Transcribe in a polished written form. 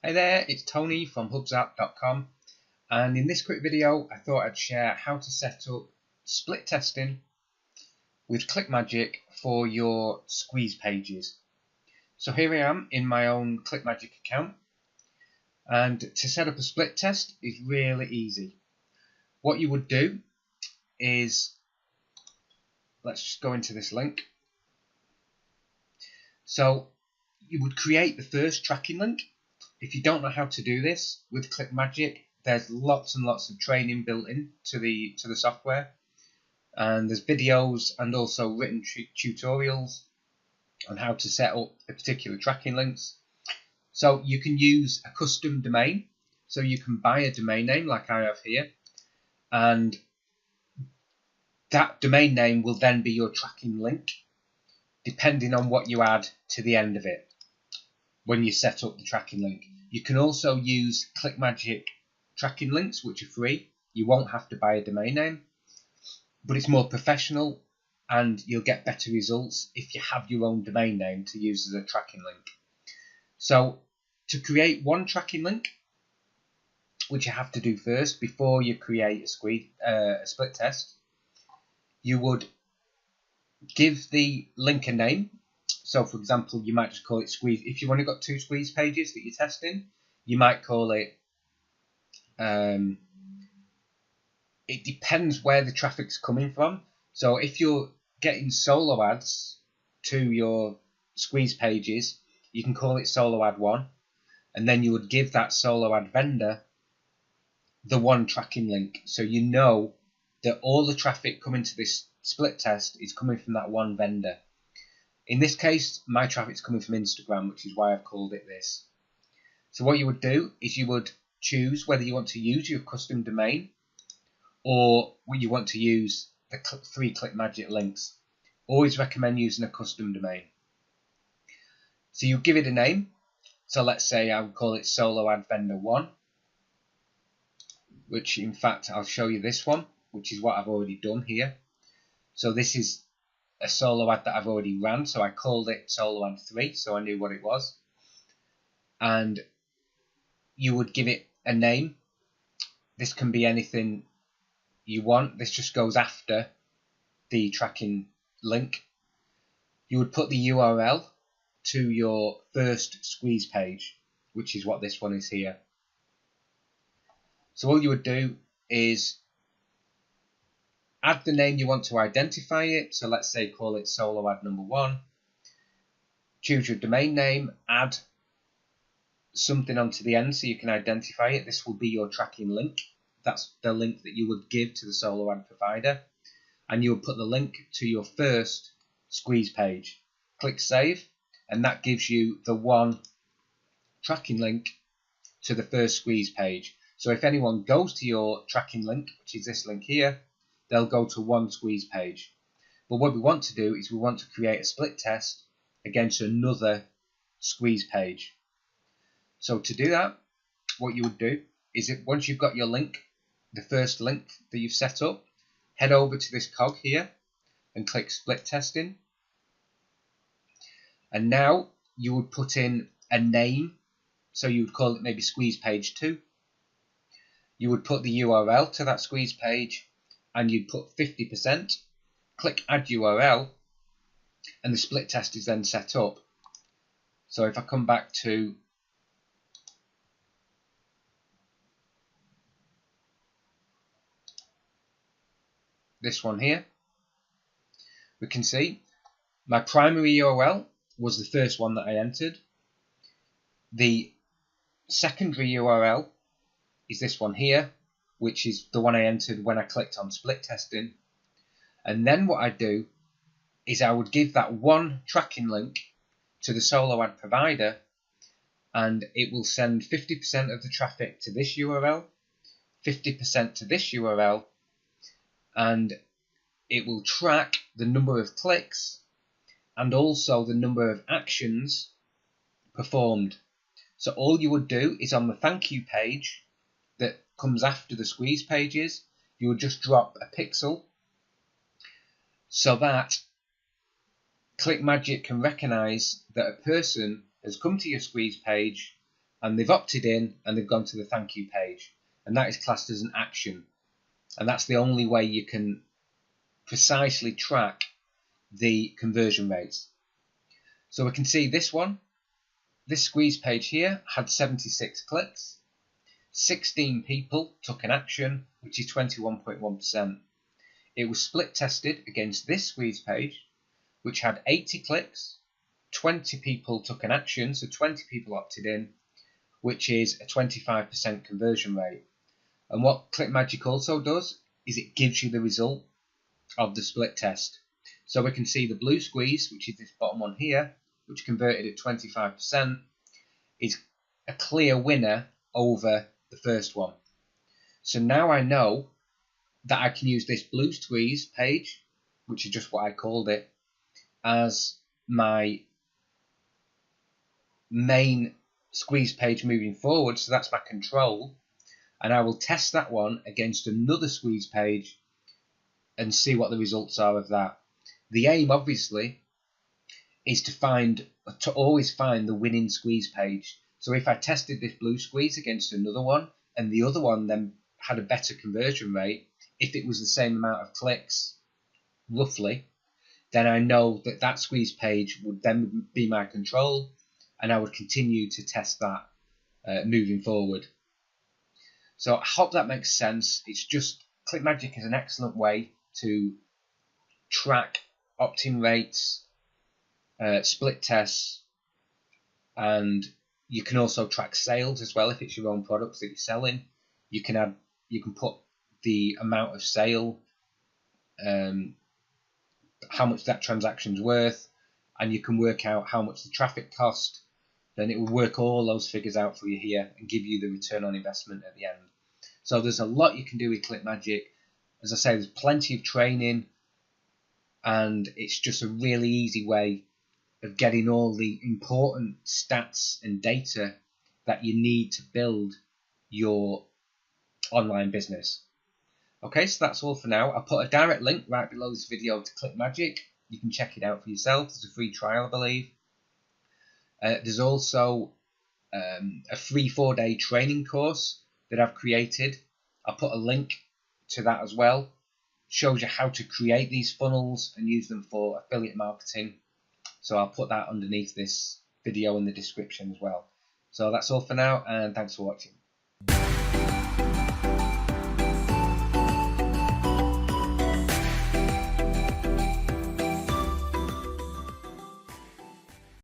Hey there, it's Tony from hubzapp.com, and in this quick video I thought I'd share how to set up split testing with Clickmagick for your squeeze pages. So here I am in my own Clickmagick account, and to set up a split test is really easy. What you would do is, let's just go into this link. So you would create the first tracking link. If you don't know how to do this with Clickmagick, there's lots and lots of training built in to the software, and there's videos and also written tutorials on how to set up a particular tracking links. So you can use a custom domain, so you can buy a domain name like I have here, and that domain name will then be your tracking link depending on what you add to the end of it when you set up the tracking link. You can also use Clickmagick tracking links, which are free. You won't have to buy a domain name, but it's more professional and you'll get better results if you have your own domain name to use as a tracking link. So to create one tracking link, which you have to do first before you create a split test, you would give the link a name. So for example, you might just call it squeeze. If you've only got 2 squeeze pages that you're testing, you might call it, it depends where the traffic's coming from. So if you're getting solo ads to your squeeze pages, you can call it solo ad 1, and then you would give that solo ad vendor the one tracking link, so you know that all the traffic coming to this split test is coming from that one vendor. In this case, my traffic's coming from Instagram, which is why I've called it this. So what you would do is you would choose whether you want to use your custom domain or you want to use the 3 Clickmagick links. Always recommend using a custom domain. So you give it a name. So let's say I would call it solo ad vendor 1, which in fact I'll show you this one, which is what I've already done here. So this is a solo ad that I've already ran, so I called it solo ad 3, so I knew what it was. And you would give it a name. This can be anything you want. This just goes after the tracking link. You would put the URL to your first squeeze page, which is what this one is here. So all you would do is add the name you want to identify it. So let's say call it solo ad number 1. Choose your domain name, add something onto the end so you can identify it. This will be your tracking link. That's the link that you would give to the solo ad provider. And you will put the link to your first squeeze page. Click save, and that gives you the one tracking link to the first squeeze page. So if anyone goes to your tracking link, which is this link here, they'll go to one squeeze page. But what we want to do is we want to create a split test against another squeeze page. So to do that, what you would do is once you've got your link, the first link that you've set up, head over to this cog here and click split testing. And now you would put in a name. So you would call it maybe squeeze page 2. You would put the URL to that squeeze page, and you'd put 50%, click add URL, and the split test is then set up. So if I come back to this one here, we can see my primary URL was the first one that I entered. The secondary URL is this one here, which is the one I entered when I clicked on split testing. And then what I do is I would give that one tracking link to the solo ad provider, and it will send 50% of the traffic to this URL, 50% to this URL, and it will track the number of clicks and also the number of actions performed. So all you would do is on the thank you page that comes after the squeeze pages, you would just drop a pixel so that Clickmagick can recognize that a person has come to your squeeze page, and they've opted in and they've gone to the thank you page, and that is classed as an action. And that's the only way you can precisely track the conversion rates. So we can see this squeeze page here had 76 clicks, 16 people took an action, which is 21.1%. It was split tested against this squeeze page, which had 80 clicks, 20 people took an action, so 20 people opted in, which is a 25% conversion rate. And what Clickmagick also does is it gives you the result of the split test. So we can see the blue squeeze, which is this bottom one here, which converted at 25%, is a clear winner over the first one. So now I know that I can use this blue squeeze page, which is just what I called it, as my main squeeze page moving forward. So that's my control, and I will test that one against another squeeze page and see what the results are of that. The aim, obviously, is to always find the winning squeeze page. So if I tested this blue squeeze against another one, and the other one then had a better conversion rate, if it was the same amount of clicks, roughly, then I know that that squeeze page would then be my control, and I would continue to test that moving forward. So I hope that makes sense. It's just, Clickmagick is an excellent way to track opt-in rates, split tests, and you can also track sales as well. If it's your own products that you're selling, you can put the amount of sale, how much that transaction's worth, and you can work out how much the traffic cost. Then it will work all those figures out for you here and give you the return on investment at the end. So there's a lot you can do with Clickmagick. As I say, there's plenty of training, and it's just a really easy way of getting all the important stats and data that you need to build your online business. Okay, so that's all for now. I'll put a direct link right below this video to Clickmagick. You can check it out for yourself. There's a free trial, I believe. There's also a free 4-day training course that I've created. I'll put a link to that as well. Shows you how to create these funnels and use them for affiliate marketing. So I'll put that underneath this video in the description as well. So that's all for now, and thanks for watching.